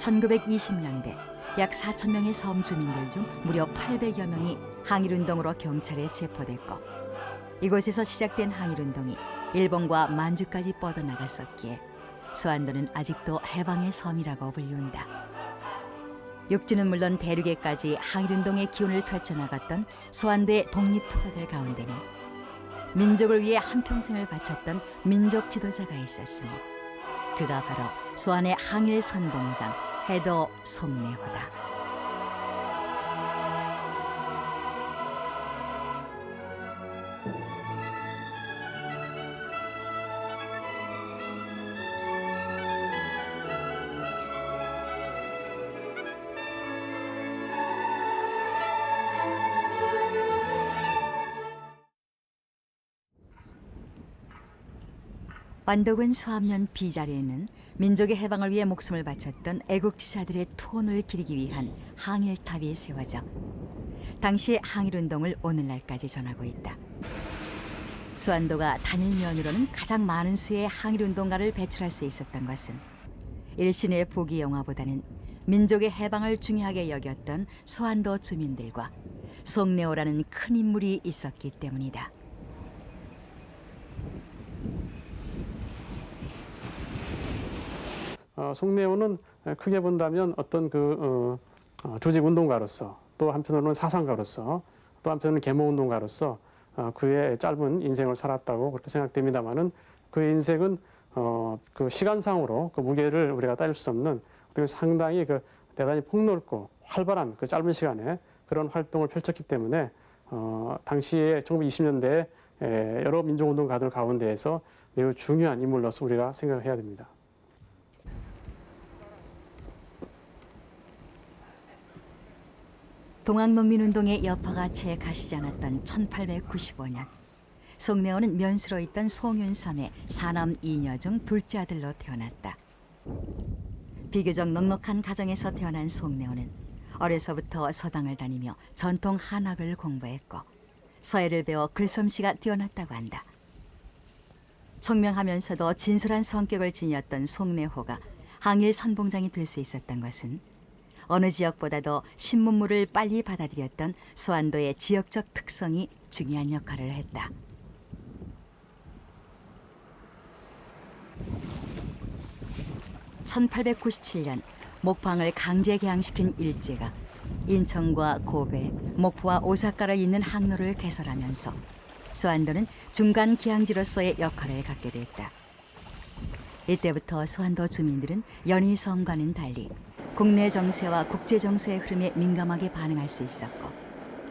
1920년대 약 4천 명의 섬 주민들 중 무려 800여 명이 항일운동으로 경찰에 체포됐고, 이곳에서 시작된 항일운동이 일본과 만주까지 뻗어나갔었기에 소안도는 아직도 해방의 섬이라고 불리운다. 육지는 물론 대륙에까지 항일운동의 기운을 펼쳐나갔던 소안도의 독립투사들 가운데는 민족을 위해 한평생을 바쳤던 민족 지도자가 있었으니 그가 바로 소안의 항일 선봉장 해도 송내호다. 완도군 소암면 B자리에는 민족의 해방을 위해 목숨을 바쳤던 애국지사들의 투혼을 기리기 위한 항일탑이 세워져 당시의 항일운동을 오늘날까지 전하고 있다. 소안도가 단일 면으로는 가장 많은 수의 항일운동가를 배출할 수 있었던 것은 일신의 부귀영화보다는 민족의 해방을 중요하게 여겼던 소안도 주민들과 송내호라는 큰 인물이 있었기 때문이다. 송내호는 크게 본다면 어떤 조직운동가로서, 또 한편으로는 사상가로서, 또 한편으로는 계몽운동가로서 그의 짧은 인생을 살았다고 그렇게 생각됩니다만은 그의 인생은 그 시간상으로 그 무게를 우리가 따질 수 없는 어떻게 상당히 대단히 폭넓고 활발한 그 짧은 시간에 그런 활동을 펼쳤기 때문에 당시에 1920년대에 여러 민족운동가들 가운데에서 매우 중요한 인물로서 우리가 생각해야 됩니다. 동학농민운동의 여파가 채 가시지 않았던 1895년 송내호는 면수로 있던 송윤삼의 사남 2녀 중 둘째 아들로 태어났다. 비교적 넉넉한 가정에서 태어난 송내호는 어려서부터 서당을 다니며 전통 한학을 공부했고 서예를 배워 글솜씨가 뛰어났다고 한다. 총명하면서도 진솔한 성격을 지녔던 송내호가 항일 선봉장이 될 수 있었던 것은 어느 지역보다도 신문물을 빨리 받아들였던 소안도의 지역적 특성이 중요한 역할을 했다. (1897년) 목포항을 강제 개항시킨 일제가 인천과 고베, 목포와 오사카를 잇는 항로를 개설하면서 소안도는 중간 기항지로서의 역할을 갖게 됐다. 이때부터 소안도 주민들은 연희섬과는 달리 국내 정세와 국제 정세의 흐름에 민감하게 반응할 수 있었고,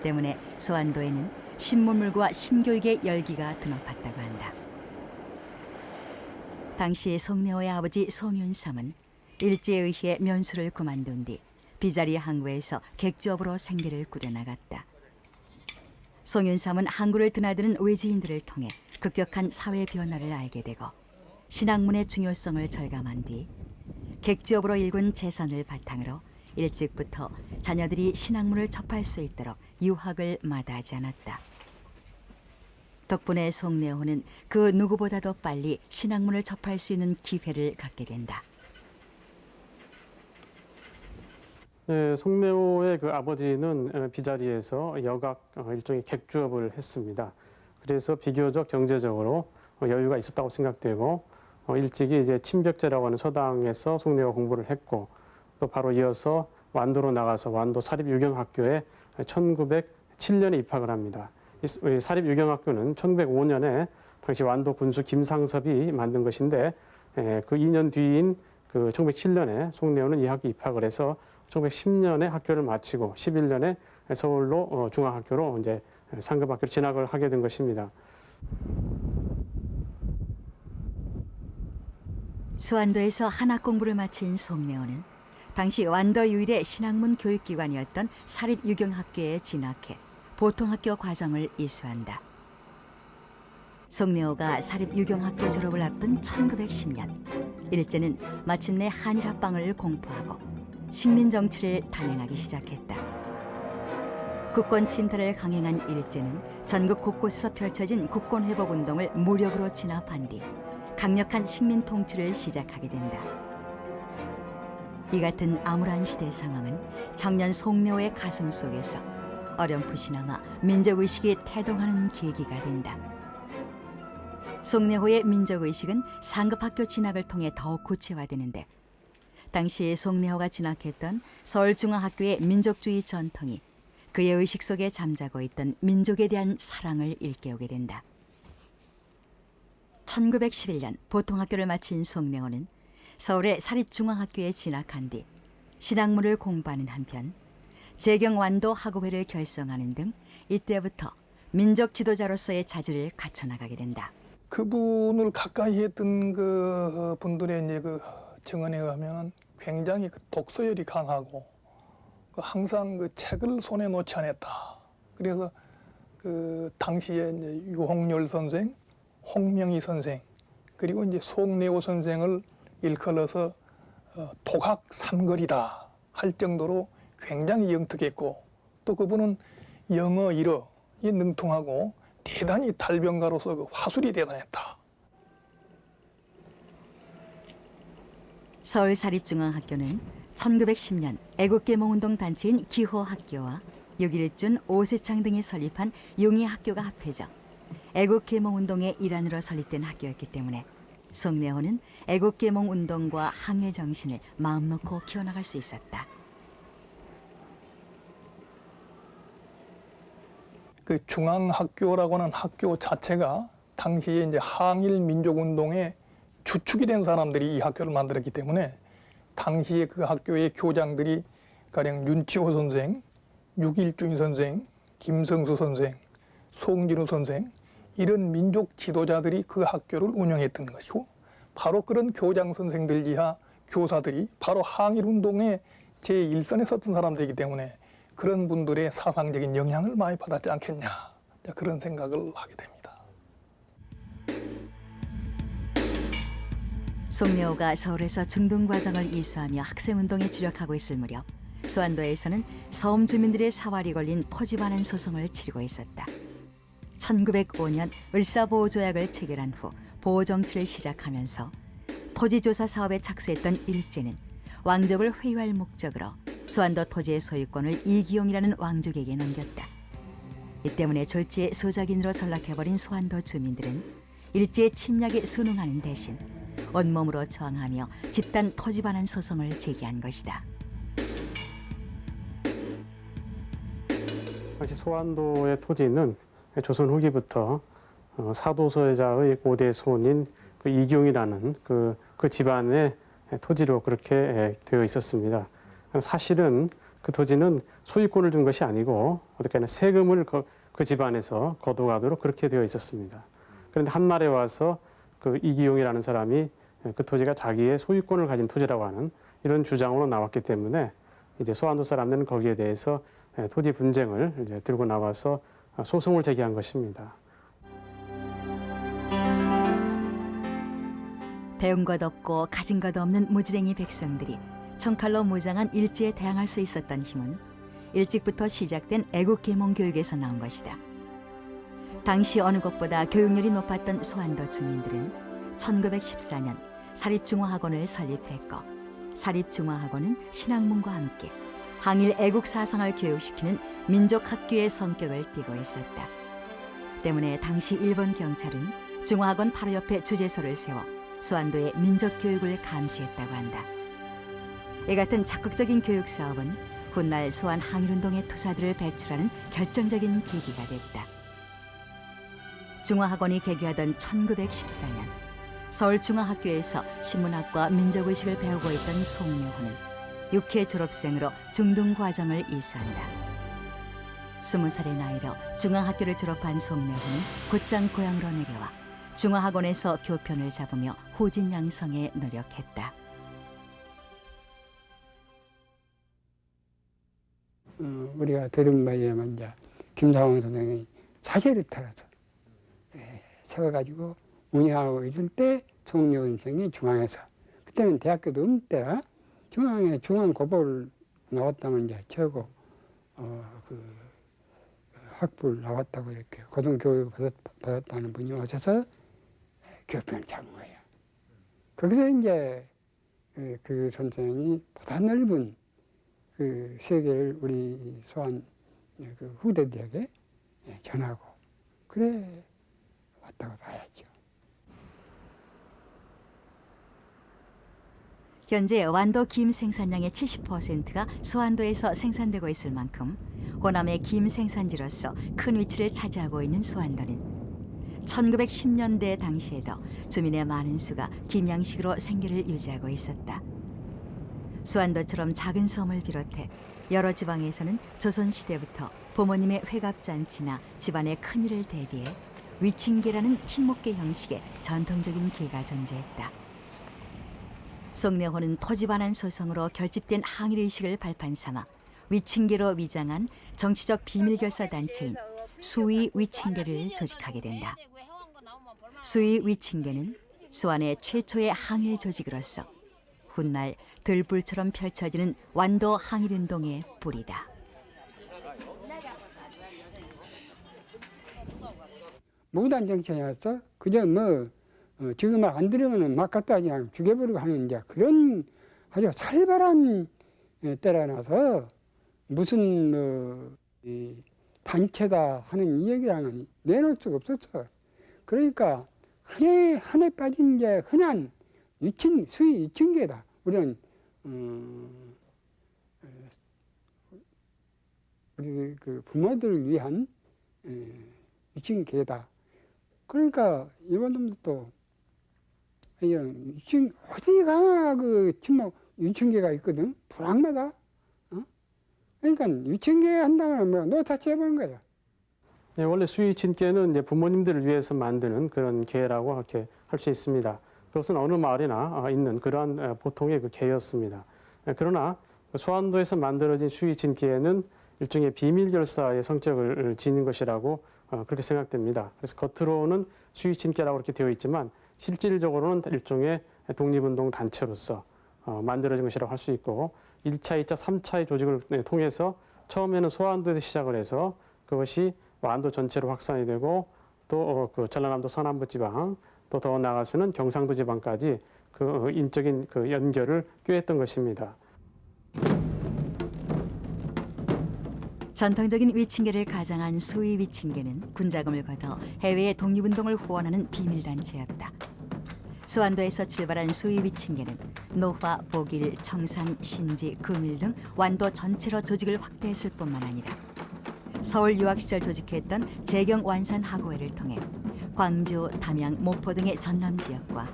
때문에 소안도에는 신문물과 신교육의 열기가 드높았다고 한다. 당시 송내호의 아버지 송윤삼은 일제에 의해 면수를 그만둔 뒤 비자리 항구에서 객주업으로 생계를 꾸려나갔다. 송윤삼은 항구를 드나드는 외지인들을 통해 급격한 사회 변화를 알게 되고 신학문의 중요성을 절감한 뒤 객지업으로 일군 재산을 바탕으로 일찍부터 자녀들이 신학문을 접할 수 있도록 유학을 마다하지 않았다. 덕분에 송내호는 그 누구보다도 빨리 신학문을 접할 수 있는 기회를 갖게 된다. 네, 송내호의 그 아버지는 비자리에서 여각 일종의 객주업을 했습니다. 그래서 비교적 경제적으로 여유가 있었다고 생각되고 일찍이 이제 친벽제라고 하는 서당에서 송내호가 공부를 했고, 또 바로 이어서 완도로 나가서 완도 사립유경학교에 1907년에 입학을 합니다. 이 사립유경학교는 1905년에 당시 완도 군수 김상섭이 만든 것인데, 그 2년 뒤인 그 1907년에 송내호는 이 학교에 입학을 해서 1910년에 학교를 마치고 11년에 서울로 중앙학교로 이제 상급학교로 진학을 하게 된 것입니다. 소안도에서 한학 공부를 마친 송내호는 당시 완도 유일의 신학문 교육기관이었던 사립유경학교에 진학해 보통학교 과정을 이수한다. 송내호가 사립유경학교 졸업을 앞둔 1910년, 일제는 마침내 한일합방을 공포하고 식민정치를 단행하기 시작했다. 국권 침탈을 강행한 일제는 전국 곳곳에서 펼쳐진 국권회복운동을 무력으로 진압한 뒤 강력한 식민 통치를 시작하게 된다. 이 같은 암울한 시대 상황은 청년 송내호의 가슴 속에서 어렴풋이나마 민족의식이 태동하는 계기가 된다. 송내호의 민족의식은 상급학교 진학을 통해 더욱 구체화되는데 당시 송내호가 진학했던 서울중앙학교의 민족주의 전통이 그의 의식 속에 잠자고 있던 민족에 대한 사랑을 일깨우게 된다. 1911년 보통학교를 마친 송내호는 서울의 사립중앙학교에 진학한 뒤 신학문을 공부하는 한편 재경완도 학우회를 결성하는 등 이때부터 민족 지도자로서의 자질을 갖춰나가게 된다. 그분을 가까이 했던 그 분들의 이제 그 증언에 의하면 굉장히 그 독서열이 강하고 항상 그 책을 손에 놓지 않았다. 그래서 그 당시에 이제 유홍열 선생, 홍명희 선생, 그리고 이제 송내호 선생을 일컬어서 토각 삼거리다 할 정도로 굉장히 영특했고, 또 그분은 영어, 일어에 능통하고 대단히 달변가로서 그 화술이 대단했다. 서울사립중앙학교는 1910년 애국계몽운동 단체인 기호학교와 6.1준 오세창 등이 설립한 용의학교가 합해져 애국계몽운동의 일환으로 설립된 학교였기 때문에 송내호는 애국계몽운동과 항일 정신을 마음 놓고 키워나갈 수 있었다. 그 중앙학교라고는 학교 자체가 당시에 이제 항일 민족운동의 주축이 된 사람들이 이 학교를 만들었기 때문에 당시에 그 학교의 교장들이 가령 윤치호 선생, 육일준 선생, 김성수 선생, 송진우 선생, 이런 민족 지도자들이 그 학교를 운영했던 것이고, 바로 그런 교장 선생들 이하 교사들이 바로 항일운동의 제1선에 섰던 사람들이기 때문에 그런 분들의 사상적인 영향을 많이 받았지 않겠냐, 그런 생각을 하게 됩니다. 송내호가 서울에서 중등과정을 이수하며 학생운동에 주력하고 있을 무렵 수안도에서는 서움 주민들의 사활이 걸린 토지 반환 소송을 치르고 있었다. 1905년 을사보호조약을 체결한 후 보호정치를 시작하면서 토지조사 사업에 착수했던 일제는 왕족을 회유할 목적으로 수안도 토지의 소유권을 이기용이라는 왕족에게 넘겼다. 이 때문에 졸지에 소작인으로 전락해버린 수안도 주민들은 일제의 침략에 순응하는 대신 온몸으로 저항하며 집단 토지 반환 소송을 제기한 것이다. 당시 소안도의 토지는 조선 후기부터 사도소유자의 고대 손인 그 이경이라는 그 집안의 토지로 그렇게 되어 있었습니다. 사실은 그 토지는 소유권을 준 것이 아니고 어떻게 하나 세금을 그 집안에서 거둬가도록 그렇게 되어 있었습니다. 그런데 한말에 와서 그 이기용이라는 사람이 그 토지가 자기의 소유권을 가진 토지라고 하는 이런 주장으로 나왔기 때문에 이제 소안도 사람들은 거기에 대해서 토지 분쟁을 이제 들고 나와서 소송을 제기한 것입니다. 배운 것 없고 가진 것 없는 무지랭이 백성들이 청칼로 무장한 일제에 대항할 수 있었던 힘은 일찍부터 시작된 애국계몽 교육에서 나온 것이다. 당시 어느 곳보다 교육열이 높았던 소안도 주민들은 1914년 사립중화학원을 설립했고, 사립중화학원은 신학문과 함께 항일 애국 사상을 교육시키는 민족학교의 성격을 띠고 있었다. 때문에 당시 일본 경찰은 중화학원 바로 옆에 주재소를 세워 수안도의 민족교육을 감시했다고 한다. 이 같은 적극적인 교육 사업은 훗날 수안 항일운동의 투사들을 배출하는 결정적인 계기가 됐다. 중화학원이 개교하던 1914년 서울중화학교에서 신문학과 민족의식을 배우고 있던 송내호는 6회 졸업생으로 중등과정을 이수한다. 20살의 나이로 중앙학교를 졸업한 송내호는 곧장 고향으로 내려와 중화학원에서 교편을 잡으며 후진 양성에 노력했다. 우리가 들은 바에 의하면 이제 김상원 선생이 사제를 따라서 세워가지고 운영하고 있을 때 송내호 선생이 중앙에서, 그때는 대학교도 없는 때라 중앙에 중앙고보를 나왔다면 이제 최고 그 학부를 나왔다고 이렇게 고등교육을 받았다는 분이 오셔서 교편을 잡은 거예요. 거기서 이제 그 선생이 보다 넓은 그 세계를 우리 소환 그 후대들에게 전하고 그래 왔다고 봐야죠. 현재 완도 김 생산량의 70%가 소환도에서 생산되고 있을 만큼 호남의 김 생산지로서 큰 위치를 차지하고 있는 소환도는 1910년대 당시에도 주민의 많은 수가 김양식으로 생계를 유지하고 있었다. 수안도처럼 작은 섬을 비롯해 여러 지방에서는 조선시대부터 부모님의 회갑잔치나 집안의 큰일을 대비해 위칭계라는 친목계 형식의 전통적인 계가 존재했다. 송내호는 토지반환 소송으로 결집된 항일의식을 발판 삼아 위칭계로 위장한 정치적 비밀결사 단체인 수의 위칭계를 조직하게 된다. 수의 위칭계는 수안의 최초의 항일 조직으로서 훗날 들불처럼 펼쳐지는 완도 항일운동의 뿌리다. 무단 정치였어. 그저 지금 말 안 들으면 막 갖다 그냥 죽여버리고 하는 이제 그런 아주 살벌한 때라나서 무슨 이 단체다 하는 이 얘기랑은 내놓을 수가 없었어. 그러니까 한해 빠진 게 흔한 수의 위층계다. 우리는 우리 그 부모들을 위한 위층계다. 그러니까 일본 놈들도 어디가 그 침묵 위층계가 있거든. 불황마다. 그러니까 위층계 한다면 너 다 해보는 거야. 네, 원래 수의친계는 이제 부모님들을 위해서 만드는 그런 계라고 이렇게 할 수 있습니다. 그것은 어느 마을이나 있는 그러한 보통의 그 계였습니다. 그러나 소환도에서 만들어진 수의친계는 일종의 비밀결사의 성격을 지닌 것이라고 그렇게 생각됩니다. 그래서 겉으로는 수의친계라고 이렇게 되어 있지만 실질적으로는 일종의 독립운동 단체로서 만들어진 것이라고 할 수 있고 1차, 2차, 3차의 조직을 통해서 처음에는 소환도에서 시작을 해서 그것이 완도 전체로 확산이 되고 또 그 전라남도 서남부 지방 또 더 나아가서는 경상도 지방까지 그 인적인 그 연결을 꾀했던 것입니다. 전통적인 위칭계를 가장한 수의 위칭계는 군자금을 걷어 해외의 독립운동을 후원하는 비밀단체였다. 수완도에서 출발한 수의 위칭계는 노화, 보길, 청산, 신지, 금일 등 완도 전체로 조직을 확대했을 뿐만 아니라 서울 유학 시절 조직했던 재경 완산 학우회를 통해 광주, 담양, 목포 등의 전남 지역과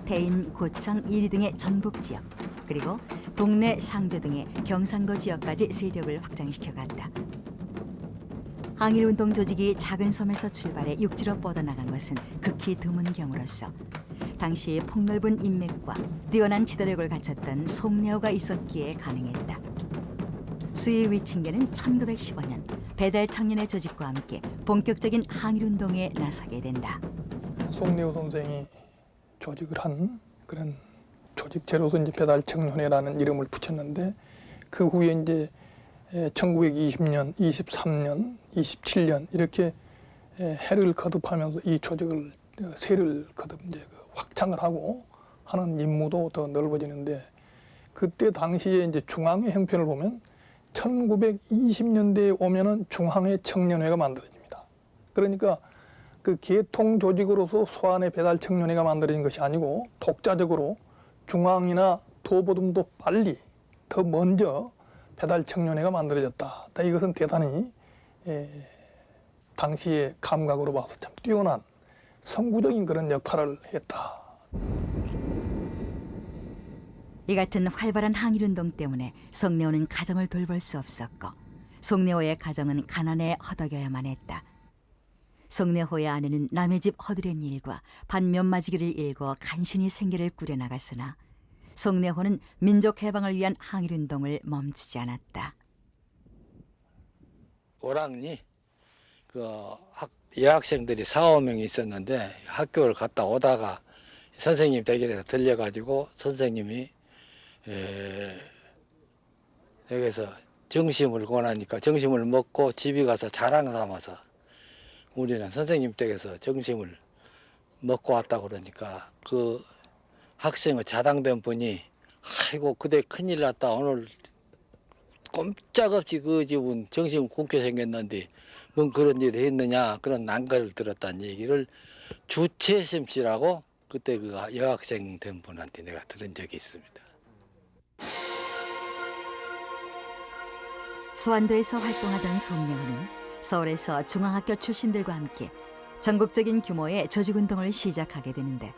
대인, 고창, 이리 등의 전북 지역 그리고 동래, 상주 등의 경상도 지역까지 세력을 확장시켜갔다. 항일운동 조직이 작은 섬에서 출발해 육지로 뻗어나간 것은 극히 드문 경우로서 당시 폭넓은 인맥과 뛰어난 지도력을 갖췄던 송내호가 있었기에 가능했다. 수의 위칭계는 1915년 배달 청년의 조직과 함께 본격적인 항일운동에 나서게 된다. 송내호 선생이 조직을 한 그런 조직체로서 이제 배달 청년회라는 이름을 붙였는데 그 후에 이제 1920년, 23년, 27년 이렇게 해를 거듭하면서 이 조직을 세를 거듭 이제 확장을 하고 하는 임무도 더 넓어지는데 그때 당시에 이제 중앙회 형편을 보면 1920년대에 오면은 중앙회 청년회가 만들어집니다. 그러니까 그 계통 조직으로서 소환의 배달 청년회가 만들어진 것이 아니고 독자적으로 중앙이나 도보듬도 빨리 더 먼저 배달 청년회가 만들어졌다. 이것은 대단히 당시의 감각으로 봐서 참 뛰어난 선구적인 그런 역할을 했다. 이 같은 활발한 항일운동 때문에 송내호는 가정을 돌볼 수 없었고 송내호의 가정은 가난에 허덕여야만 했다. 송내호의 아내는 남의 집 허드렛 일과 반면마지기를 일궈 간신히 생계를 꾸려나갔으나 송내호는 민족 해방을 위한 항일운동을 멈추지 않았다. 오랑리 여학생들이 4, 5명이 있었는데 학교를 갔다 오다가 선생님 댁에 대해서 들려가지고 선생님이 여기서 정심을 권하니까 정심을 먹고 집에 가서 자랑 삼아서 우리는 선생님 댁에서 정심을 먹고 왔다 그러니까 그 학생의 자당된 분이 아이고 그대 큰일 났다. 오늘 꼼짝없이 그 집은 정신 굶게 생겼는데 뭔 그런 일을 했느냐 그런 난가를 들었다는 얘기를 주채심 씨라고 그때 그 여학생 된 분한테 내가 들은 적이 있습니다. 수완도에서 활동하던 송내호는 서울에서 중앙학교 출신들과 함께 전국적인 규모의 조직운동을 시작하게 되는데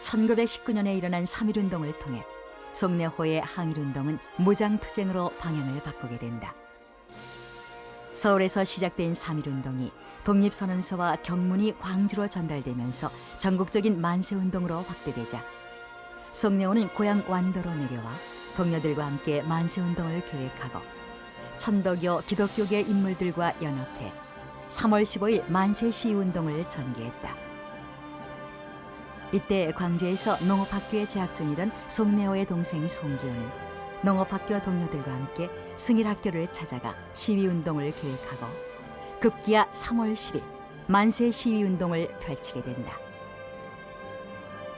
1919년에 일어난 3.1운동을 통해 송내호의 항일운동은 무장투쟁으로 방향을 바꾸게 된다. 서울에서 시작된 3.1운동이 독립선언서와 경문이 광주로 전달되면서 전국적인 만세운동으로 확대되자 송내호는 고향 완도로 내려와 동료들과 함께 만세운동을 계획하고 천도교 기독교계 인물들과 연합해 3월 15일 만세시위운동을 전개했다. 이때 광주에서 농업학교에 재학 중이던 송내호의 동생 송기호는 농업학교 동료들과 함께 승일학교를 찾아가 시위운동을 계획하고 급기야 3월 10일 만세시위운동을 펼치게 된다.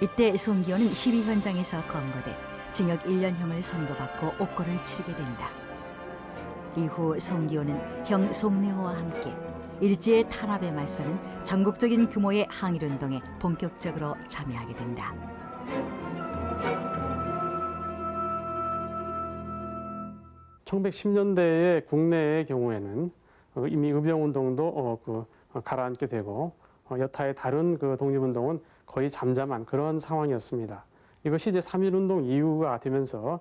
이때 송기호는 시위 현장에서 검거돼 징역 1년형을 선고받고 옥고를 치르게 된다. 이후 송기호는 형 송내호와 함께 일제의 탄압에 맞서는 전국적인 규모의 항일운동에 본격적으로 참여하게 된다. (1910년대의) 국내의 경우에는 이미 의병운동도 가라앉게 되고 여타의 다른 그 독립운동은 거의 잠잠한 그런 상황이었습니다. 이것이 이제 3.1운동 이후가 되면서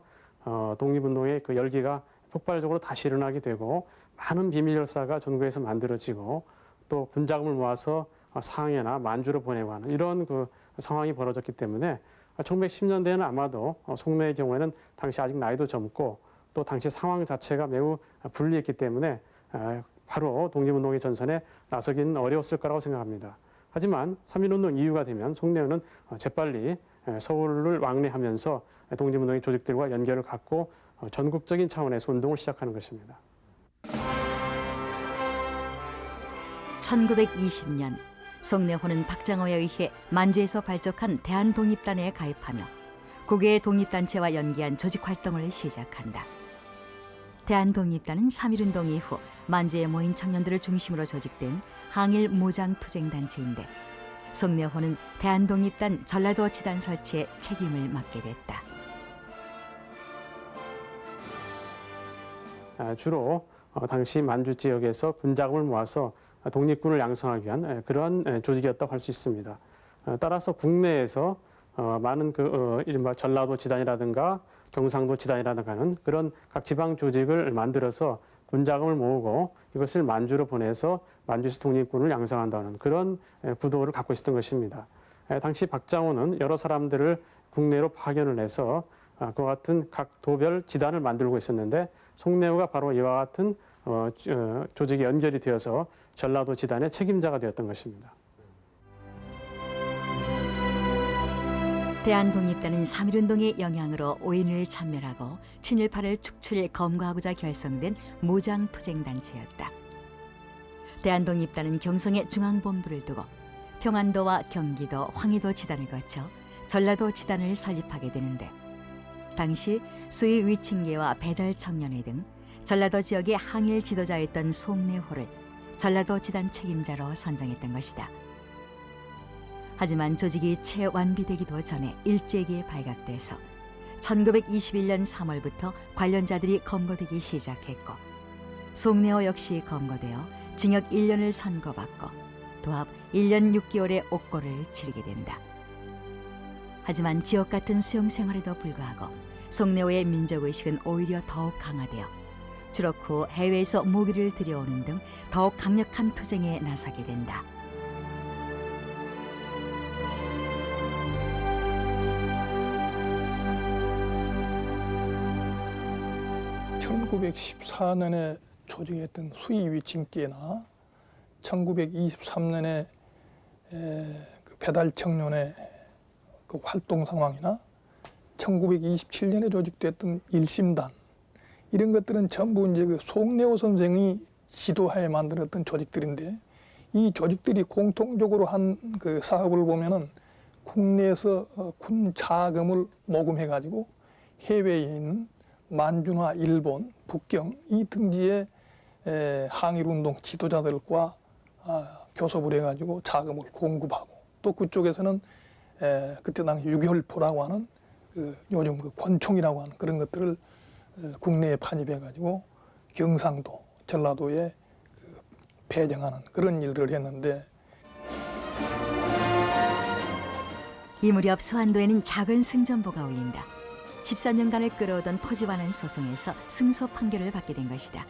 독립운동의 그 열기가 폭발적으로 다시 일어나게 되고 많은 비밀 열사가 전국에서 만들어지고 또 군자금을 모아서 상해나 만주로 보내고 하는 이런 그 상황이 벌어졌기 때문에 1910년대에는 아마도 송내의 경우에는 당시 아직 나이도 젊고 또 당시 상황 자체가 매우 불리했기 때문에 바로 독립운동의 전선에 나서기는 어려웠을 거라고 생각합니다. 하지만 3.1운동 이후가 되면 송내호는 재빨리 서울을 왕래하면서 독립운동의 조직들과 연결을 갖고 전국적인 차원에서 운동을 시작하는 것입니다. 1920년 송내호는 박장호에 의해 만주에서 발족한 대한독립단에 가입하며 국외 독립단체와 연계한 조직활동을 시작한다. 대한독립단은 3.1운동 이후 만주에 모인 청년들을 중심으로 조직된 항일 무장투쟁단체인데 송내호는 대한독립단 전라도 지단 설치에 책임을 맡게 됐다. 주로 당시 만주 지역에서 군자금을 모아서 독립군을 양성하기 위한 그런 조직이었다고 할 수 있습니다. 따라서 국내에서 많은 이른바 전라도 지단이라든가 경상도 지단이라든가 하는 그런 각 지방 조직을 만들어서 군자금을 모으고 이것을 만주로 보내서 만주에서 독립군을 양성한다는 그런 구도를 갖고 있었던 것입니다. 당시 박장호는 여러 사람들을 국내로 파견을 해서 그와 같은 각 도별 지단을 만들고 있었는데 송내호가 바로 이와 같은 조직에 연결이 되어서 전라도 지단의 책임자가 되었던 것입니다. 대한독립단은 3.1운동의 영향으로 오인을 참멸하고 친일파를 축출 검거하고자 결성된 무장투쟁단체였다. 대한독립단은 경성에 중앙본부를 두고 평안도와 경기도, 황해도 지단을 거쳐 전라도 지단을 설립하게 되는데 당시 수의 위층계와 배달 청년회 등 전라도 지역의 항일 지도자였던 송내호를 전라도 지단 책임자로 선정했던 것이다. 하지만 조직이 채 완비되기도 전에 일제기에 발각돼서 1921년 3월부터 관련자들이 검거되기 시작했고 송내호 역시 검거되어 징역 1년을 선고받고 도합 1년 6개월의 옥고를 치르게 된다. 하지만 지옥 같은 수용 생활에도 불구하고 송내호의 민족의식은 오히려 더욱 강화되어 추록 후 해외에서 무기를 들여오는 등 더욱 강력한 투쟁에 나서게 된다. (1914년에) 조직했던 수의위층계나 1923년에 그 배달 청년의 그 활동 상황이나 1927년에 조직됐던 일심단 이런 것들은 전부 이제 그 송내호 선생이 지도하에 만들었던 조직들인데 이 조직들이 공통적으로 한 그 사업을 보면은 국내에서 군 자금을 모금해 가지고 해외인 만주나 일본, 북경 이 등지의 항일운동 지도자들과 교섭을 해가지고 자금을 공급하고 또 그쪽에서는 그때 당시 유결포라고 하는 요즘 권총이라고 하는 그런 것들을 국내에 판입해가지고 경상도, 전라도에 배정하는 그런 일들을 했는데 이 무렵 수안도에는 작은 승전보가 울린다. 14년간을 끌어오던 토지반환 소송에서 승소 판결을 받게 된 것이다.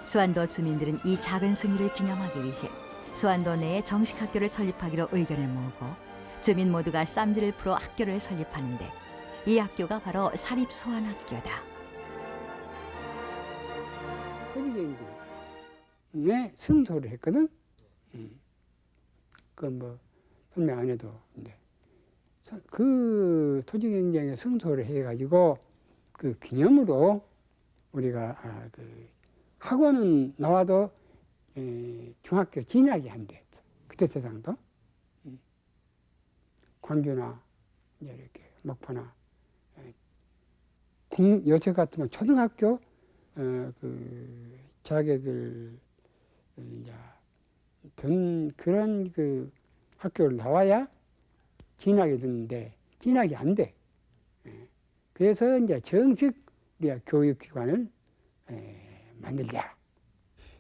수안도 주민들은 이 작은 승리를 기념하기 위해 수안도 내에 정식 학교를 설립하기로 의견을 모으고 주민 모두가 쌈지를 풀어 학교를 설립하는데 이 학교가 바로 사립수안학교다. 토지경쟁에 승소를 했거든. 그건 뭐 설명 안 해도 이제 그 토지경쟁에 승소를 해가지고 그 기념으로 우리가 그 학원은 나와도 중학교 진학이 안 돼. 그때 세상도 광주나 이제 이렇게 목포나 요새 같으면 초등학교 그 자기들 이제 그런 그 학교를 나와야 진학이 되는데 진학이 안 돼. 그래서 이제 정식 우리가 교육기관을 만들자.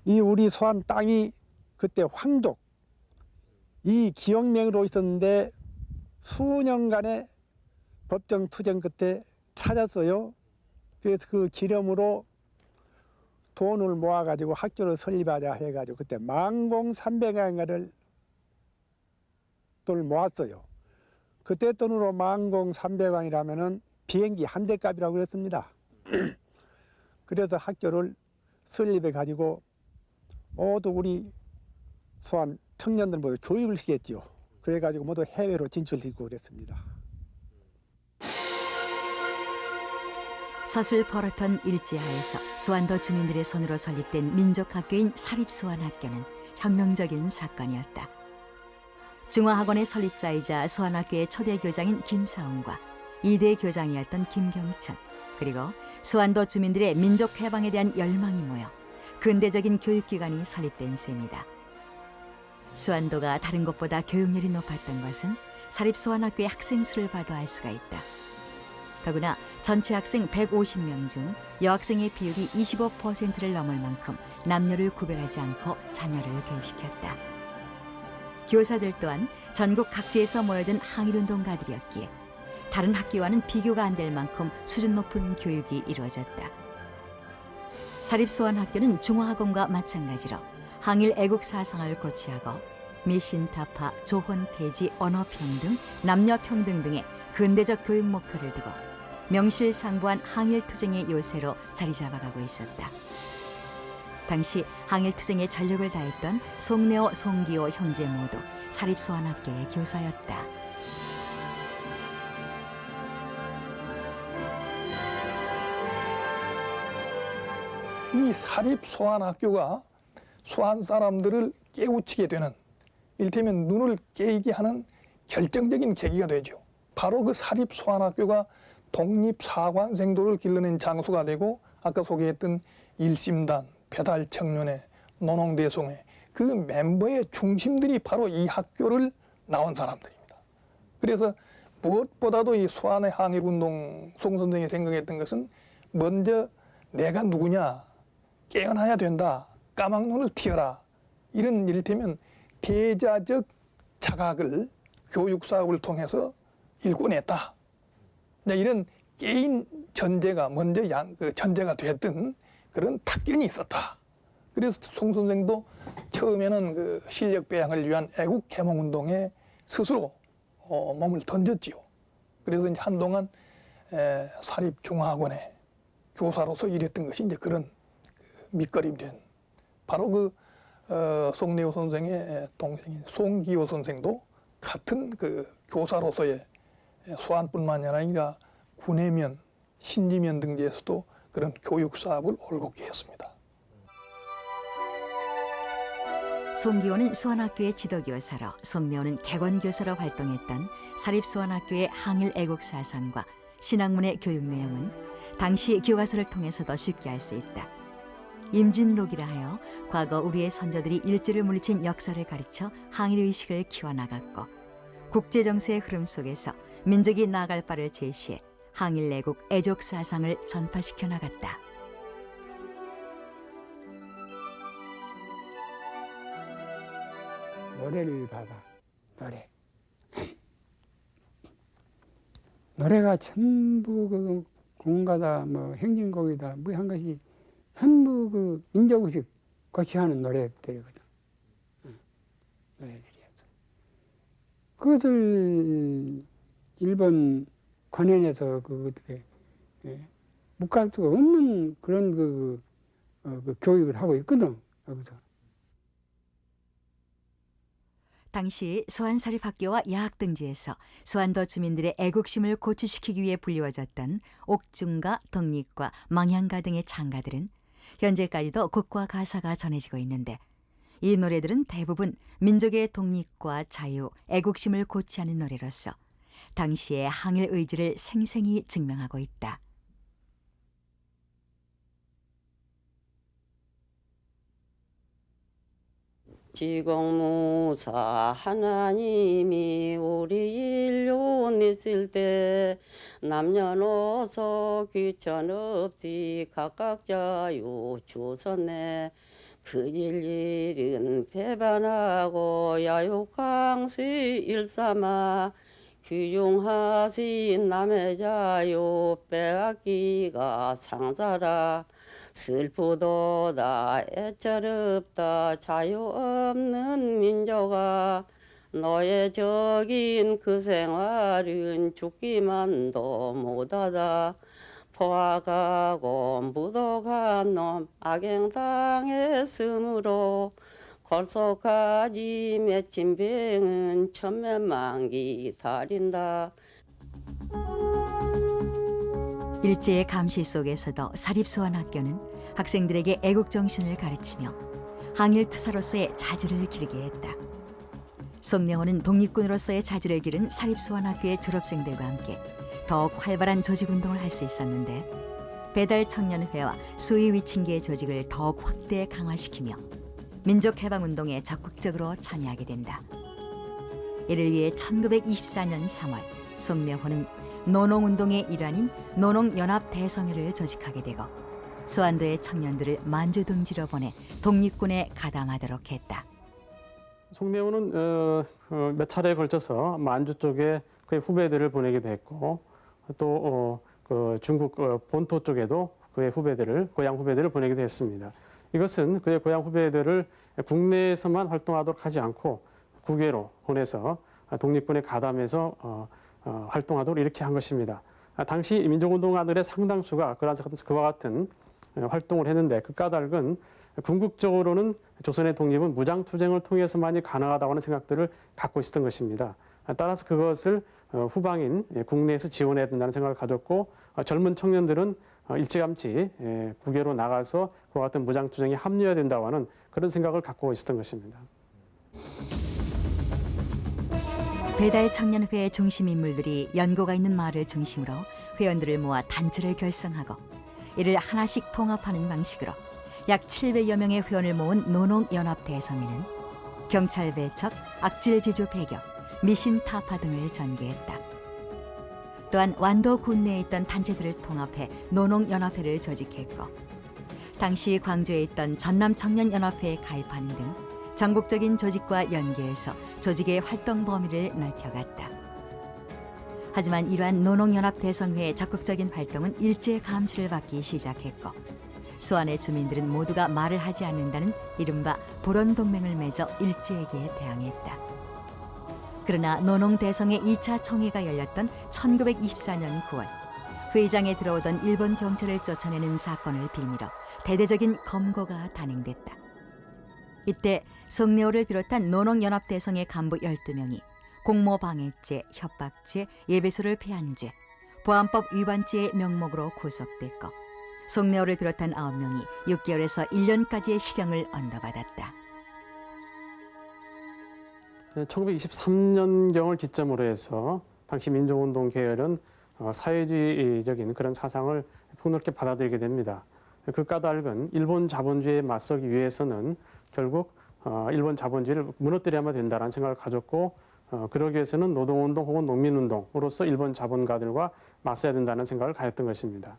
이 우리 소안 땅이 그때 황족 이 기억명으로 있었는데 수년간의 법정 투쟁 끝에 찾았어요. 그래서 그 기념으로 돈을 모아가지고 학교를 설립하자 해가지고 그때 만공 300원가를 돈을 모았어요. 그때 돈으로 만공 300원이라면은 비행기 한 대 값이라고 그랬습니다. 그래서 학교를 설립해가지고 모두 우리 소안 청년들 모두 교육을 시켰죠. 그래가지고 모두 해외로 진출되고 그랬습니다. 서슬 버릇한 일제하에서 수안도 주민들의 손으로 설립된 민족학교인 사립수안학교는 혁명적인 사건이었다. 중화학원의 설립자이자 수안학교의 초대 교장인 김사웅과 2대 교장이었던 김경천, 그리고 수안도 주민들의 민족 해방에 대한 열망이 모여 근대적인 교육기관이 설립된 셈이다. 수안도가 다른 곳보다 교육열이 높았던 것은 사립수안학교의 학생 수를 봐도 알 수가 있다. 더구나 전체 학생 150명 중 여학생의 비율이 25%를 넘을 만큼 남녀를 구별하지 않고 자녀를 교육시켰다. 교사들 또한 전국 각지에서 모여든 항일운동가들이었기에 다른 학교와는 비교가 안 될 만큼 수준 높은 교육이 이루어졌다. 사립수안학교는 중화학원과 마찬가지로 항일 애국 사상을 고취하고 미신타파, 조혼 폐지, 언어평등, 남녀평등 등의 근대적 교육 목표를 두고 명실상부한 항일투쟁의 요새로 자리 잡아가고 있었다. 당시 항일투쟁에 전력을 다했던 송내오, 송기호 형제 모두 사립수안학교의 교사였다. 이 사립수안학교가 수안 사람들을 깨우치게 되는, 이를테면 눈을 깨이게 하는 결정적인 계기가 되죠. 바로 그 사립수안학교가 독립사관생도를 길러낸 장소가 되고 아까 소개했던 일심단, 배달청년회, 노농대송회 그 멤버의 중심들이 바로 이 학교를 나온 사람들입니다. 그래서 무엇보다도 이 수안의 항일운동 송 선생이 생각했던 것은 먼저 내가 누구냐, 깨어나야 된다, 까막눈을 튀어라, 이런 이를테면 대자적 자각을 교육사업을 통해서 일궈냈다. 이런 깨인 전제가 먼저 전제가 됐던 그런 탁견이 있었다. 그래서 송 선생도 처음에는 그 실력 배양을 위한 애국 개몽 운동에 스스로 몸을 던졌지요. 그래서 이제 한동안 사립중화학원의 교사로서 일했던 것이 이제 그런 밑거름이 된, 바로 그 송내오 선생의 동생인 송기호 선생도 같은 그 교사로서의 수안뿐만이 아니라 군해면, 신지면 등지에서도 그런 교육 사업을 올곧게 했습니다. 송기호는 수안학교의 지도교사로, 송내오는 객원교사로 활동했던 사립수안학교의 항일 애국 사상과 신학문의 교육 내용은 당시 교과서를 통해서도 쉽게 알 수 있다. 임진록이라 하여 과거 우리의 선조들이 일제를 물리친 역사를 가르쳐 항일의식을 키워나갔고 국제 정세의 흐름 속에서 민족이 나아갈 바를 제시해 항일 내국 애족 사상을 전파시켜 나갔다. 노래를 봐봐. 노래가 전부 그 공가다 뭐 행진곡이다 뭐 한 것이 전부 그 민족의식 고취하는 노래들이거든. 노래들이었어. 그것을 일본 관현에서 그 어떻게 묵갈 수가 없는 그런 그 교육을 하고 있거든. 여기서. 당시 소환사립학교와 야학등지에서 소환도 주민들의 애국심을 고취시키기 위해 불리워졌던 옥중가, 덕립과 망향가 등의 창가들은 현재까지도 곡과 가사가 전해지고 있는데 이 노래들은 대부분 민족의 독립과 자유, 애국심을 고취하는 노래로서 당시의 항일 의지를 생생히 증명하고 있다. 지공무사 하나님이 우리 인류 냈을 때 남녀노소 귀천 없이 각각 자유 주셨네. 그 일은 배반하고 야욕강시 일삼아 귀중하신 남의 자유 빼앗기가 상사라. 슬프도다 애처롭다 자유 없는 민족아 너의 적인 그 생활은 죽기만도 못하다. 포악하고 무도한 놈 악행당했으므로 골속까지 맺힌 병은 천면만기 달인다. 일제의 감시 속에서도 사립소환학교는 학생들에게 애국정신을 가르치며 항일투사로서의 자질을 기르게 했다. 송명호는 독립군으로서의 자질을 기른 사립소환학교의 졸업생들과 함께 더욱 활발한 조직운동을 할 수 있었는데 배달청년회와 수의위층계의 조직을 더욱 확대 강화시키며 민족해방운동에 적극적으로 참여하게 된다. 이를 위해 1924년 3월 송명호는 노농운동의 일환인 노농연합대성회를 조직하게 되고 소환도의 청년들을 만주등지로 보내 독립군에 가담하도록 했다. 송명호는 몇 차례에 걸쳐서 만주 쪽에 그의 후배들을 보내기도 했고 또 그 중국 본토 쪽에도 그의 후배들을 고향 후배들을 보내기도 했습니다. 이것은 그의 고향 후배들을 국내에서만 활동하도록 하지 않고 국외로 보내서 독립군에 가담해서 활동하도록 이렇게 한 것입니다. 당시 민족운동가들의 상당수가 그와 같은 활동을 했는데 그 까닭은 궁극적으로는 조선의 독립은 무장투쟁을 통해서만이 가능하다고 하는 생각들을 갖고 있었던 것입니다. 따라서 그것을 후방인 국내에서 지원해야 된다는 생각을 가졌고 젊은 청년들은 일찌감치 국외로 나가서 그와 같은 무장투쟁에 합류해야 된다고 하는 그런 생각을 갖고 있었던 것입니다. 배달청년회의 중심 인물들이 연고가 있는 마을을 중심으로 회원들을 모아 단체를 결성하고 이를 하나씩 통합하는 방식으로 약 700여 명의 회원을 모은 노농연합대성회는 경찰 배척, 악질 지주 배격, 미신 타파 등을 전개했다. 또한 완도 군내에 있던 단체들을 통합해 노농연합회를 조직했고 당시 광주에 있던 전남청년연합회에 가입하는 등 전국적인 조직과 연계해서 조직의 활동 범위를 넓혀갔다. 하지만 이러한 노농연합대성회의 적극적인 활동은 일제의 감시를 받기 시작했고 소환의 주민들은 모두가 말을 하지 않는다는 이른바 불원동맹을 맺어 일제에게 대항했다. 그러나 노농대성의 2차 총회가 열렸던 1924년 9월 회의장에 들어오던 일본 경찰을 쫓아내는 사건을 빌미로 대대적인 검거가 단행됐다. 이때 송내호를 비롯한 노농연합대성의 간부 12명이 공모방해죄, 협박죄, 예배소를 폐한 죄, 보안법 위반죄의 명목으로 구속됐고 송내호를 비롯한 9명이 6개월에서 1년까지의 실형을 언도받았다. 1923년경을 기점으로 해서 당시 민족운동 계열은 사회주의적인 그런 사상을 폭넓게 받아들이게 됩니다. 그 까닭은 일본 자본주의에 맞서기 위해서는 결국 일본 자본주의를 무너뜨려야만 된다는 생각을 가졌고 그러기 위해서는 노동운동 혹은 농민운동으로서 일본 자본가들과 맞서야 된다는 생각을 가졌던 것입니다.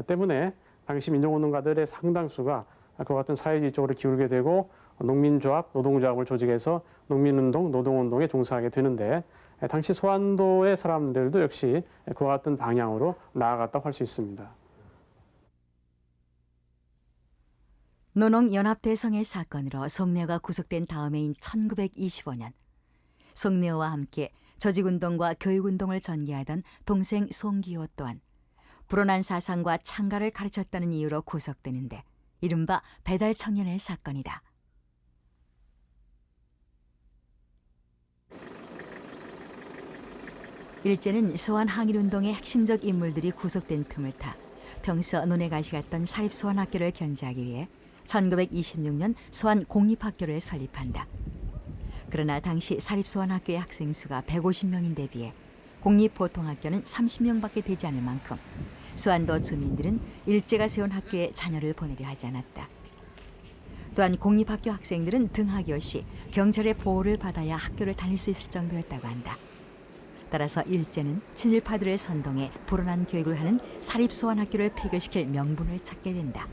때문에 당시 민족운동가들의 상당수가 그와 같은 사회주의 쪽으로 기울게 되고 농민조합, 노동조합을 조직해서 농민운동, 노동운동에 종사하게 되는데 당시 소환도의 사람들도 역시 그와 같은 방향으로 나아갔다고 할 수 있습니다. 노농연합대성의 사건으로 송내오가 구속된 다음해인 1925년 송내오와 함께 조직운동과 교육운동을 전개하던 동생 송기호 또한 불온한 사상과 창가를 가르쳤다는 이유로 구속되는데 이른바 배달청년의 사건이다. 일제는 소환 항일운동의 핵심적 인물들이 구속된 틈을 타 평소 논에 가시 갔던 사립소환학교를 견제하기 위해 1926년 소환 공립학교를 설립한다. 그러나 당시 사립소환학교의 학생 수가 150명인데 비해 공립보통학교는 30명밖에 되지 않을 만큼 소환도 주민들은 일제가 세운 학교에 자녀를 보내려 하지 않았다. 또한 공립학교 학생들은 등하교 시 경찰의 보호를 받아야 학교를 다닐 수 있을 정도였다고 한다. 따라서 일제는 친일파들을 선동해 불온한 교육을 하는 사립소환학교를 폐교시킬 명분을 찾게 된다.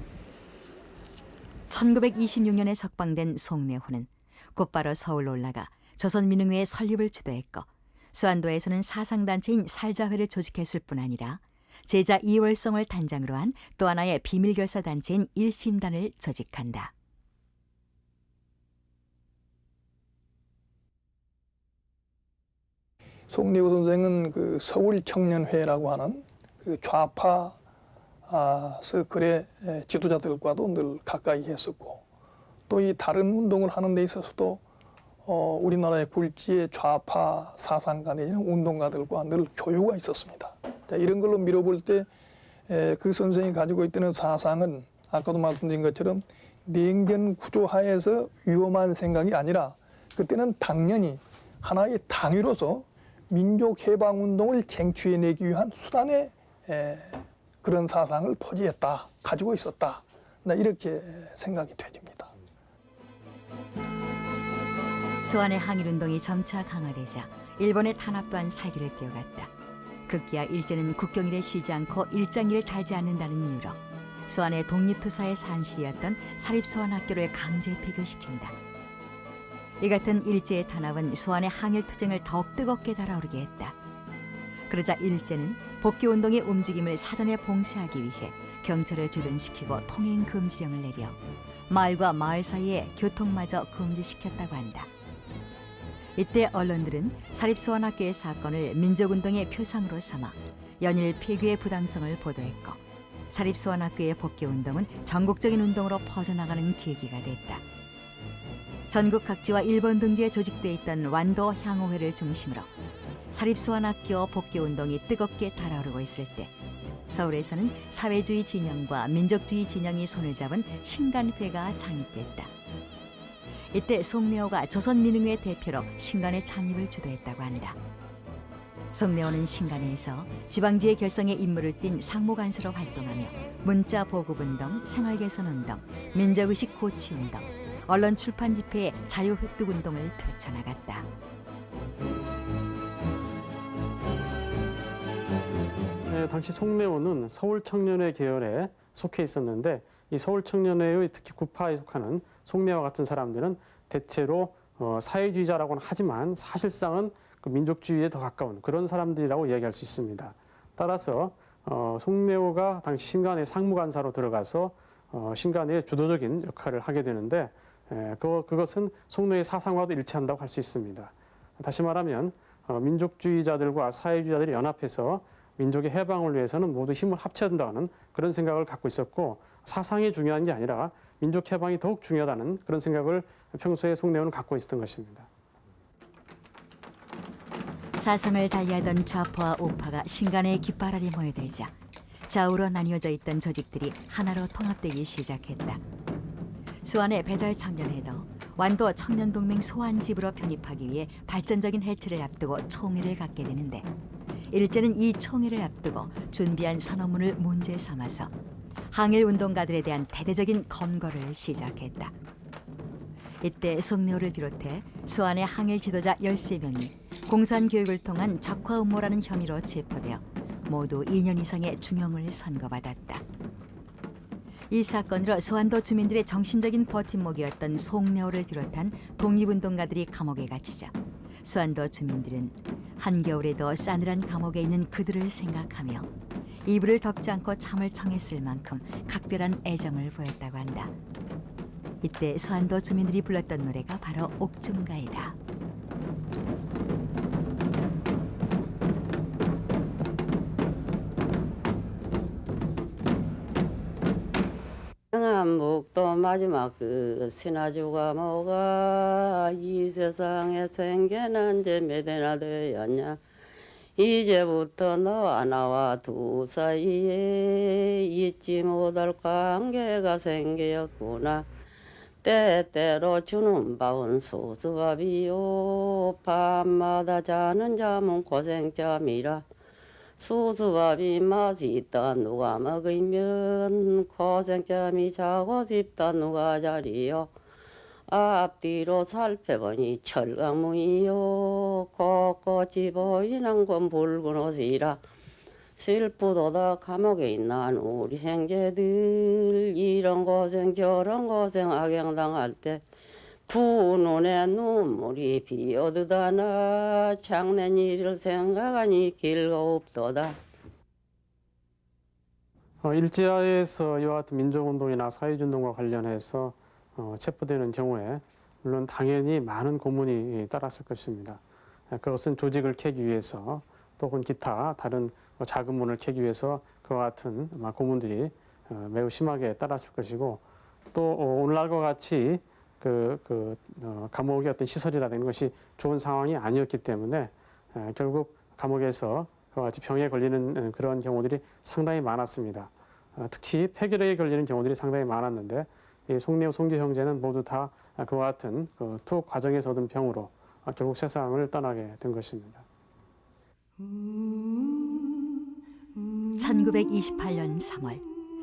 1926년에 석방된 송내호는 곧바로 서울로 올라가 조선민흥회의 설립을 주도했고 수안도에서는 사상단체인 살자회를 조직했을 뿐 아니라 제자 이월성을 단장으로 한 또 하나의 비밀결사단체인 일심단을 조직한다. 송내오 선생은 그 서울청년회라고 하는 그 좌파 서클의 지도자들과도 늘 가까이 했었고 또 이 다른 운동을 하는 데 있어서도 우리나라의 굴지의 좌파 사상가 내지는 운동가들과 늘 교류가 있었습니다. 자, 이런 걸로 밀어볼 때 그 선생이 가지고 있던 사상은 아까도 말씀드린 것처럼 냉전 구조 하에서 위험한 생각이 아니라 그때는 당연히 하나의 당위로서 민족해방운동을 쟁취해내기 위한 수단의 그런 사상을 포기했다, 가지고 있었다. 이렇게 생각이 되집니다. 소환의 항일운동이 점차 강화되자 일본의 탄압 또한 살기를 띄워갔다. 급기야 일제는 국경일에 쉬지 않고 일장기를 달지 않는다는 이유로 소환의 독립투사의 산실이었던 사립소환학교를 강제 폐교시킨다. 이 같은 일제의 탄압은 소환의 항일투쟁을 더욱 뜨겁게 달아오르게 했다. 그러자 일제는 복귀운동의 움직임을 사전에 봉쇄하기 위해 경찰을 주둔시키고 통행금지령을 내려 마을과 마을 사이에 교통마저 금지시켰다고 한다. 이때 언론들은 사립소환학교의 사건을 민족운동의 표상으로 삼아 연일 폐교의 부당성을 보도했고 사립소환학교의 복귀운동은 전국적인 운동으로 퍼져나가는 계기가 됐다. 전국 각지와 일본 등지에 조직돼 있던 완도 향호회를 중심으로 사립소환학교 복귀운동이 뜨겁게 달아오르고 있을 때 서울에서는 사회주의 진영과 민족주의 진영이 손을 잡은 신간회가 창립됐다. 이때 송내오가 조선민흥회 대표로 신간회 창립을 주도했다고 한다. 송내오는 신간회에서 지방지회 결성에 임무를 띈 상무간사로 활동하며 문자 보급운동, 생활개선운동, 민족의식 고취운동, 언론 출판 집회의 자유획득운동을 펼쳐나갔다. 당시 송내오는 서울청년회 계열에 속해 있었는데 이 서울청년회의 특히 구파에 속하는 송내와 같은 사람들은 대체로 사회주의자라고는 하지만 사실상은 그 민족주의에 더 가까운 그런 사람들이라고 이야기할 수 있습니다. 따라서 송내오가 당시 신간회 상무간사로 들어가서 신간회의 주도적인 역할을 하게 되는데 그것은 송내의 사상과도 일치한다고 할 수 있습니다. 다시 말하면 민족주의자들과 사회주의자들이 연합해서 민족의 해방을 위해서는 모두 힘을 합쳐야 된다는 그런 생각을 갖고 있었고 사상이 중요한 게 아니라 민족 해방이 더욱 중요하다는 그런 생각을 평소에 송내오는 갖고 있었던 것입니다. 사상을 달리하던 좌파와 우파가 신간의 깃발 아래 모여들자 좌우로 나뉘어져 있던 조직들이 하나로 통합되기 시작했다. 수안의 배달청년회도 완도 청년동맹 소환집으로 편입하기 위해 발전적인 해체를 앞두고 총회를 갖게 되는데 일제는 이 총회를 앞두고 준비한 선언문을 문제 삼아서 항일 운동가들에 대한 대대적인 검거를 시작했다. 이때 송내호를 비롯해 수안의 항일 지도자 13명이 공산 교육을 통한 적화 음모라는 혐의로 체포되어 모두 2년 이상의 중형을 선고받았다. 이 사건으로 수안도 주민들의 정신적인 버팀목이었던 송내호를 비롯한 독립운동가들이 감옥에 갇히자 수안도 주민들은 한겨울에도 싸늘한 감옥에 있는 그들을 생각하며 이불을 덮지 않고 잠을 청했을 만큼 각별한 애정을 보였다고 한다. 이때 수안도 주민들이 불렀던 노래가 바로 옥중가이다. 한복도 마지막 그 신하주가 뭐가 이 세상에 생겨난 지 몇 해나 되었냐. 이제부터 너와 나와 두 사이에 잊지 못할 관계가 생겼구나. 때때로 주는 밥은 소수밥이요. 밤마다 자는 잠은 고생잠이라. 수수밥이 맛있다 누가 먹으면 고생잠이 자고 싶다 누가 자리요. 앞뒤로 살펴보니 철강무이요. 곳곳이 보이는 건 붉은 옷이라. 슬프도다 감옥에 있는 우리 형제들 이런 고생 저런 고생 악영당할 때 두 눈에 눈물이 비어드다나 장년 일을 생각하니 길고없도다. 일제하에서 이와 같은 민족운동이나 사회주의운동과 관련해서 체포되는 경우에 물론 당연히 많은 고문이 따랐을 것입니다. 그것은 조직을 캐기 위해서 또는 기타 다른 자금문을 캐기 위해서 그와 같은 고문들이 매우 심하게 따랐을 것이고 또 오늘날과 같이 감옥의 어떤 시설이라든가 것이 좋은 상황이 아니었기 때문에 결국 감옥에서 그와 같이 병에 걸리는 그런 경우들이 상당히 많았습니다. 특히 폐결핵에 걸리는 경우들이 상당히 많았는데 이 송내호, 송교 형제는 모두 다 그와 같은 투옥 과정에서 얻은 병으로 결국 세상을 떠나게 된 것입니다. 1928년 3월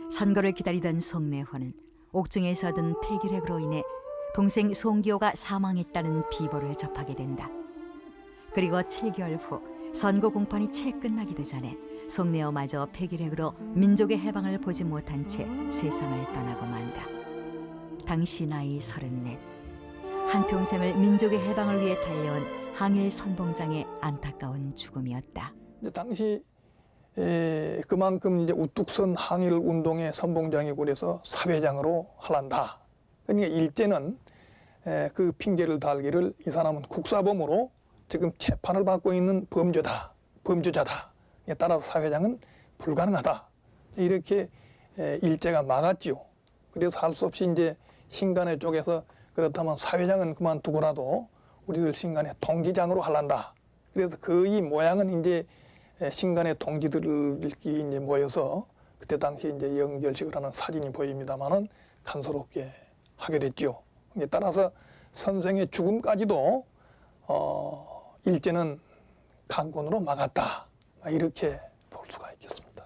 선거를 기다리던 송내호는 옥중에서 얻은 폐결핵으로 인해 동생 송기호가 사망했다는 비보를 접하게 된다. 그리고 7개월 후 선거 공판이 채 끝나기도 전에 송내호마저 폐결핵으로 민족의 해방을 보지 못한 채 세상을 떠나고 만다. 당시 나이 34. 한평생을 민족의 해방을 위해 달려온 항일 선봉장의 안타까운 죽음이었다. 당시 그만큼 이제 우뚝 선 항일 운동의 선봉장이고 그래서 사회장으로 하란다. 그러니까 일제는 그 핑계를 달기를 이 사람은 국사범으로 지금 재판을 받고 있는 범죄자다. 따라서 사회장은 불가능하다. 이렇게 일제가 막았지요. 그래서 할 수 없이 이제 신간회 쪽에서 그렇다면 사회장은 그만두고라도 우리들 신간회 동지장으로 하란다. 그래서 그 이 모양은 이제 신간회 동지들이 이제 모여서 그때 당시 이제 영결식을 하는 사진이 보입니다만은 간소롭게 하게 됐죠. 따라서 선생의 죽음까지도 일제는 강권으로 막았다. 이렇게 볼 수가 있겠습니다.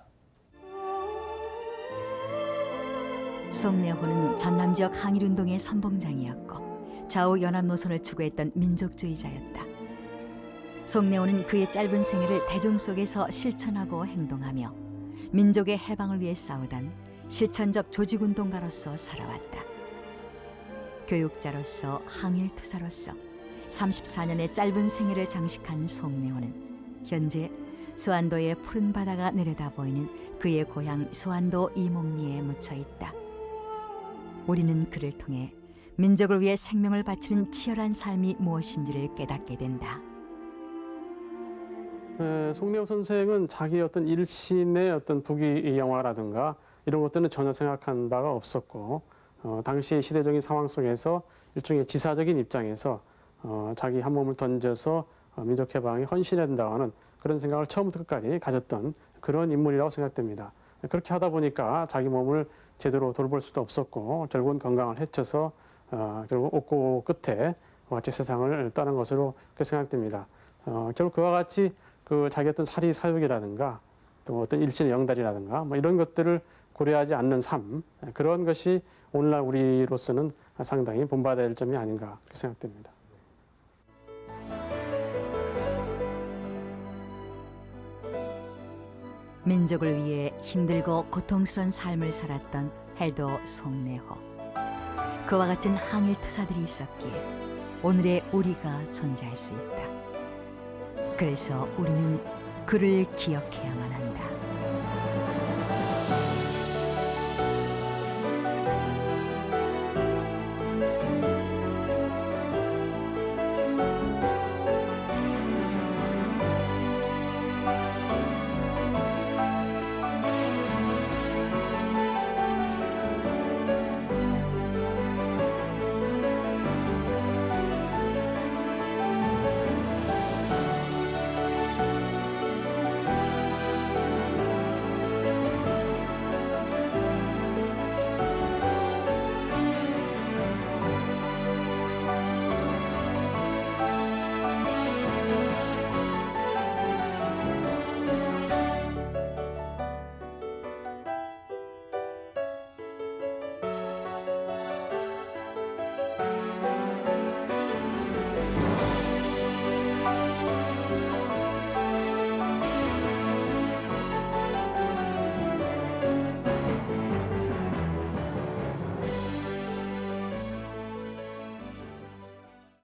송내호는 전남 지역 항일운동의 선봉장이었고 좌우 연합 노선을 추구했던 민족주의자였다. 송내호는 그의 짧은 생애를 대중 속에서 실천하고 행동하며 민족의 해방을 위해 싸우던 실천적 조직운동가로서 살아왔다. 교육자로서 항일투사로서 34년의 짧은 생애를 장식한 송내호는 현재 수안도의 푸른 바다가 내려다보이는 그의 고향 수안도 이목리에 묻혀있다. 우리는 그를 통해 민족을 위해 생명을 바치는 치열한 삶이 무엇인지를 깨닫게 된다. 송내호 선생은 자기 어떤 일신의 어떤 부귀 영화라든가 이런 것들은 전혀 생각한 바가 없었고 당시의 시대적인 상황 속에서 일종의 지사적인 입장에서 자기 한 몸을 던져서 민족 해방에 헌신한다는 그런 생각을 처음부터 끝까지 가졌던 그런 인물이라고 생각됩니다. 그렇게 하다 보니까 자기 몸을 제대로 돌볼 수도 없었고 결국은 건강을 해쳐서 결국 옥고 끝에 같이 세상을 떠난 것으로 그렇게 생각됩니다. 결국 그와 같이 그 자기 어떤 사리 사욕이라든가 또 어떤 일신의 영달이라든가 뭐 이런 것들을 고려하지 않는 삶, 그런 것이 오늘날 우리로서는 상당히 본받아야 할 점이 아닌가 그렇게 생각됩니다. 민족을 위해 힘들고 고통스러운 삶을 살았던 해도 송내호. 그와 같은 항일 투사들이 있었기에 오늘의 우리가 존재할 수 있다. 그래서 우리는 그를 기억해야만 한다.